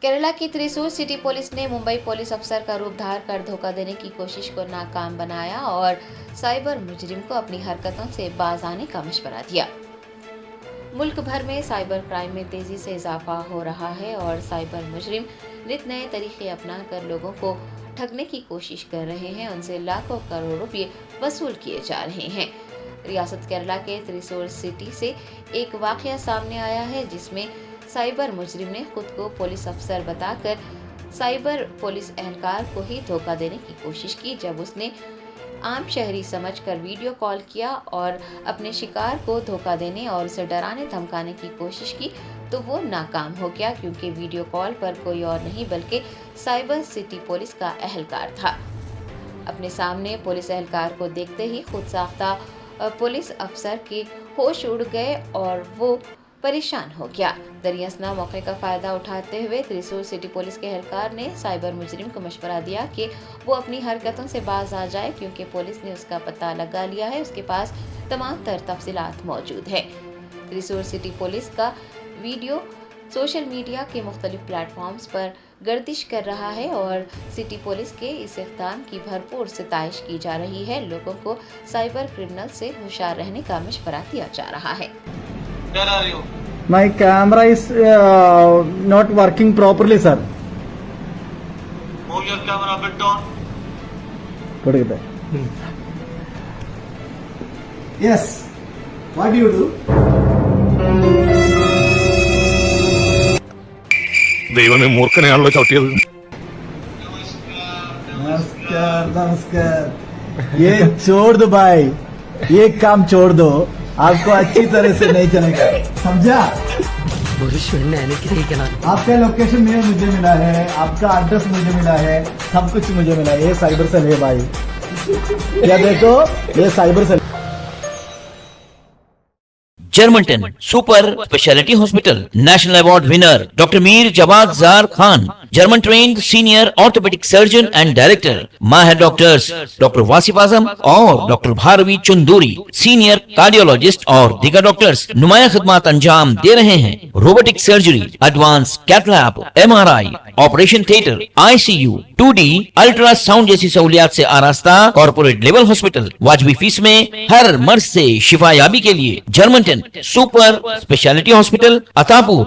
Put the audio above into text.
केरला की Thrissur city police ने Mumbai police अफसर का रूप धार कर धोखा देने की कोशिश को नाकाम बनाया और साइबर मुजरिम को अपनी हरकतों से बाज आने का मशवरा दिया। मुल्क भर में साइबर क्राइम में तेजी से इजाफा हो रहा है और साइबर मुजरिम नित नए तरीके अपनाकर लोगों को ठगने की कोशिश कर रहे हैं। उनसे लाखों करोड़ रुपए वसूल किए जा रहे हैं। रियासत केरला के त्रिशूर सिटी से एक वाकया सामने आया है जिसमें साइबर मुजरिम ने खुद को पुलिस अफसर बताकर साइबर पुलिस एहलकार को ही धोखा देने की कोशिश की। जब उसने आम शहरी समझकर वीडियो कॉल किया और अपने शिकार को धोखा देने और उसे डराने धमकाने की कोशिश की तो वो नाकाम हो गया, क्योंकि वीडियो कॉल पर कोई और नहीं बल्कि साइबर सिटी पुलिस का एहलकार था। अपने सामने पुलिस एहलकार को देखते ही खुद साख्ता पुलिस अफसर के होश उड़ गए और वो परेशान हो गया। दरियासना मौके का फायदा उठाते हुए त्रिशूर सिटी पुलिस के एहलकार ने साइबर मुजरिम को मशवरा दिया कि वो अपनी हरकतों से बाज आ जाए, क्योंकि पुलिस ने उसका पता लगा लिया है, उसके पास तमाम तफसीलात मौजूद है। त्रिशूर सिटी पुलिस का वीडियो सोशल मीडिया के मुख्तलिफ प्लेटफॉर्म्स पर गर्दिश कर रहा है और सिटी पुलिस के इस इक़दाम की भरपूर सिताइश की जा रही है। लोगों को साइबर क्रिमिनल से होशियार रहने का मशवरा दिया जा रहा है। Where are you? My camera is not working properly, sir. Move your camera a bit down. Put it back. Yes. What do you do? ദൈവമേ മൂർഖനെയാണല്ലോ ചവിട്ടിയത്. नमस्कार नमस्कार। ये छोड़ दो भाई, ये काम छोड़ दो, आपको अच्छी तरह से नहीं चलेगा, समझा? आपका लोकेशन मुझे मिला है, आपका एड्रेस मुझे मिला है, सब कुछ मुझे मिला है। ये साइबर सेल है भाई, क्या देखो ये साइबर सेल। जर्मनटन super speciality hospital national award winner doctor Mir Jawad Zar Khan, German trained senior orthopaedic surgeon and director, माहिर डॉक्टर्स डॉक्टर वासिफ आजम और doctor Bharvi Chanduri, senior cardiologist और दीगर डॉक्टर्स नुमाया खिदमत अंजाम दे रहे हैं। Robotic surgery, advance cath lab, MRI, operation theatre, ICU, 2D ultrasound जैसी सहूलियात से आरास्ता कॉर्पोरेट लेवल हॉस्पिटल। वाजबी फीस में हर मर्ज से शिफायाबी के लिए Germanton super speciality hospital, Attapur.